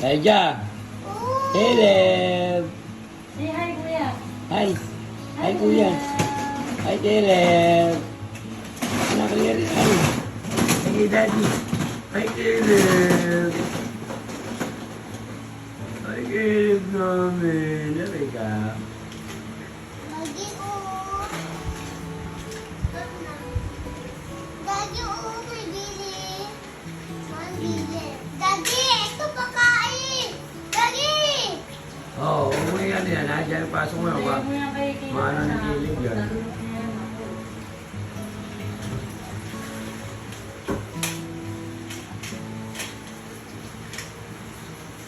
Elijah. Caleb. Say hi, kuya. Hi. Hi, kuya. Hi, Caleb. Anak niya rin. Hi. Hi, daddy. Hi, Caleb. Hi, Caleb namin. Dari ka. Lagi Daddy, may bili. Daddy, ito pakain. Daddy! Oo, umuwi yan yan. Diyan pasok mo ba? Maano ni Caleb yan.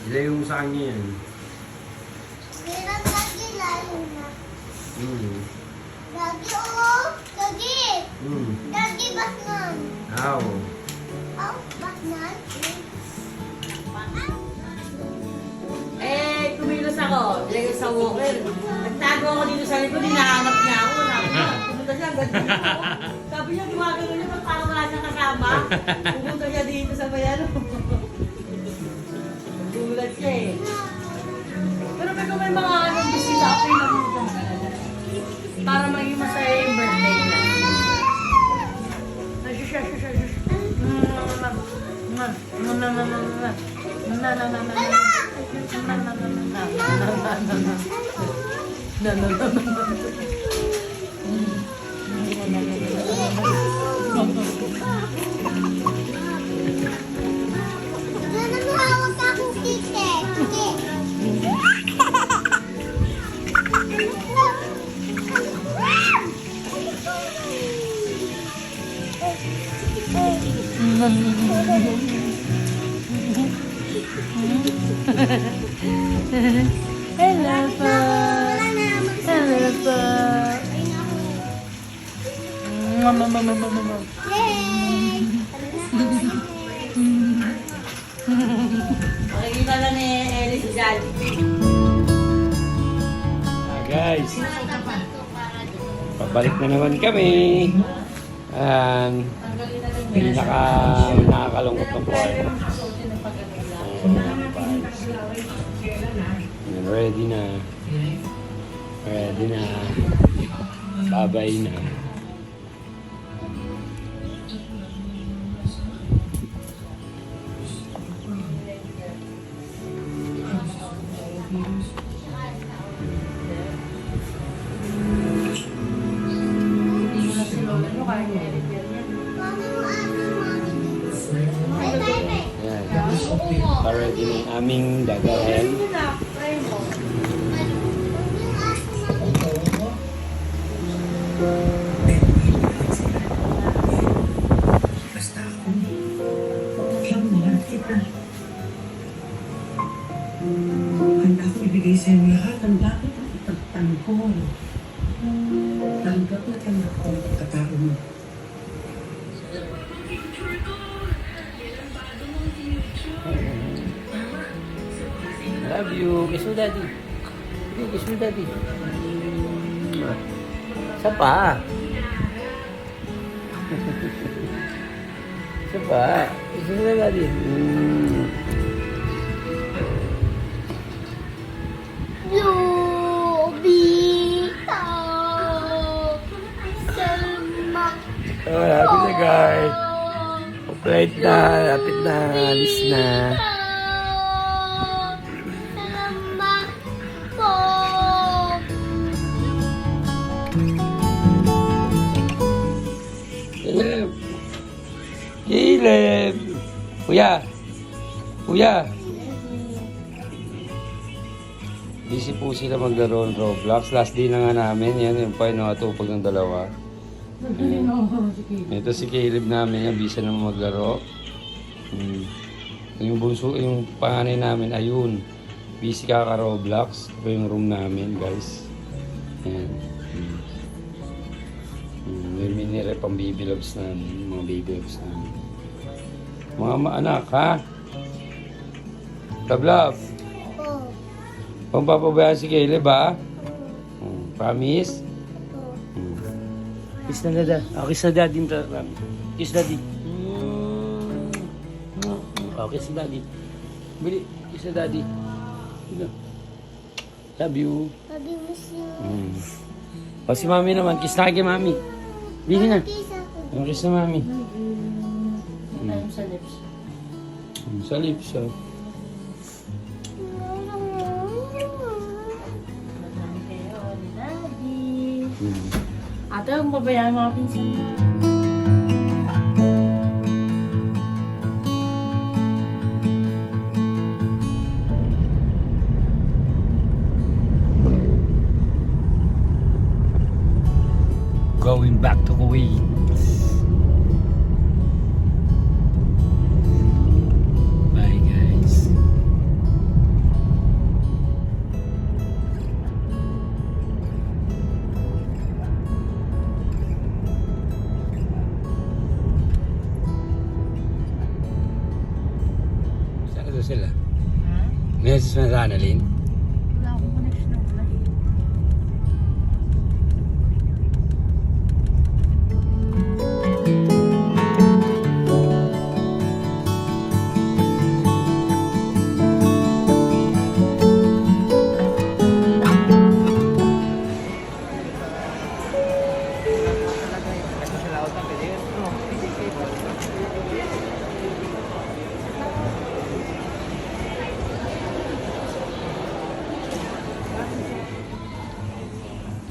Sila yung sa kanya yan. Meron lagi lalo na. Daddy, Daddy! Daddy, Batman! Aw. Batman? Eh, kumilos ako. Ilagay sa walker. Nagtago ako dito sa likod, hinahanap niya ako. Pumunta siya, ganito ko. Sabi niya, gumagano niya, parang wala siyang kasama. Pumunta siya dito sa bayan. Gulat siya eh. Pero may mga bisita ako yung namutan. Para maging masaya yung birthday niya. Ganun hawak akong ticket. Hello po. Hello po. Makikita na ni Ellie si Daddy. Guys, pabalik na naman kami. Nakakalungkot ng part. Ready na. Ready na. Babay na. Yan. Ready na yung aming dagahan. Basta ako. Siyang mahal kita. Handa ko ibigay sa iyo lahat ang dapat ang ipagtanggol. Tanggap na tanggap ko ang pagkatao mo. Love you. Kiss mo, daddy. Kiss mo, daddy. Isa pa. Isa pa. Kiss mo na, daddy. Lobita! Selma! Oh, happy na, guys. Complete na. Lapit na. Alis na. Selma po! Caleb. Caleb. Kuya. Kuya. Busy po sila maglaro ng Roblox. Last day na nga namin. Yan yung pa nakatupag ng dalawa. Ito si Caleb namin. Yan, busy naman maglaro. Yung bunso, yung panganay namin, ayun. Busy kaka-Roblox. Ito yung room namin, guys. Yan. May minire pang baby loves namin. Mga baby loves namin. Mga anak, ha? Love, love. Pampapabayaan si Caleb, ha? Promise? Kiss na dada. Kiss na daddy. Kiss daddy. Kiss na daddy. Bili. Kiss na daddy. Love you. Sabi mo siya. O si mami naman, kiss na kay mami. Bili na. Kiss ako. O, kiss na mami. Tayo sa lips. Sa lips, oh. Marami kayo ni Daddy. Hmm. Ate, huwag mabayaan mga pinsan. Going back to Kuwait. Bye guys. Saan na sila? Ha? Message na sa Annalyn? Wala akong connection na wala eh.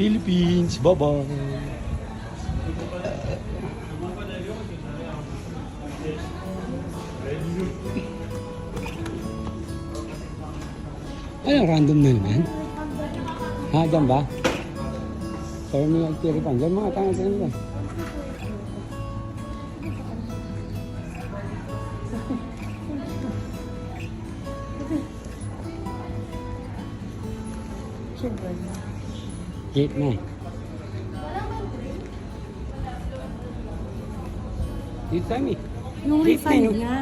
Philippines, bye-bye. Anong random na naman? Ha, dyan ba? Pero may agtiripan. Dyan mga tangan sa nila. Gate na eh. Dito tayo eh. Yung Gate na, refund no? nga.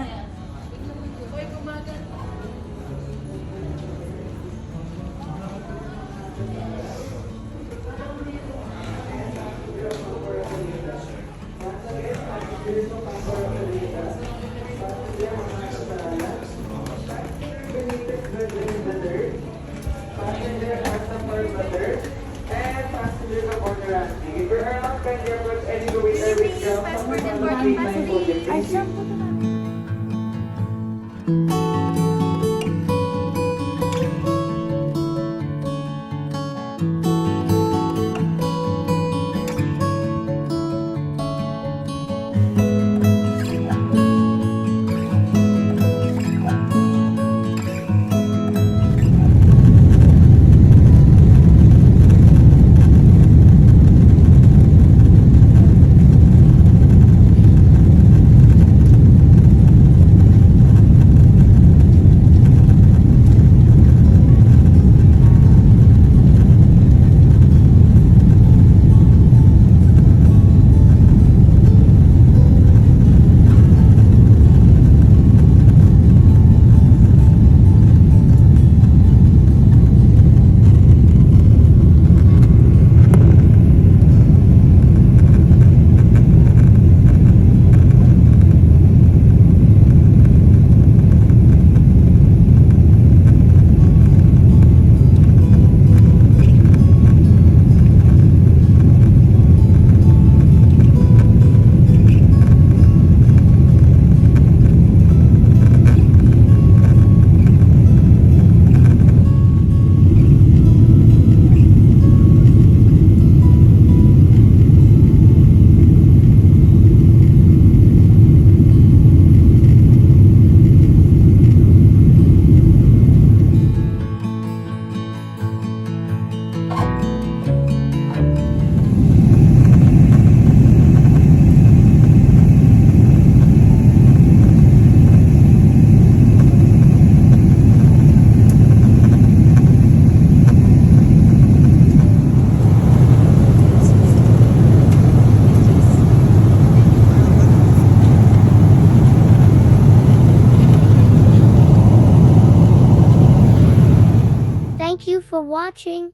Thank you for watching.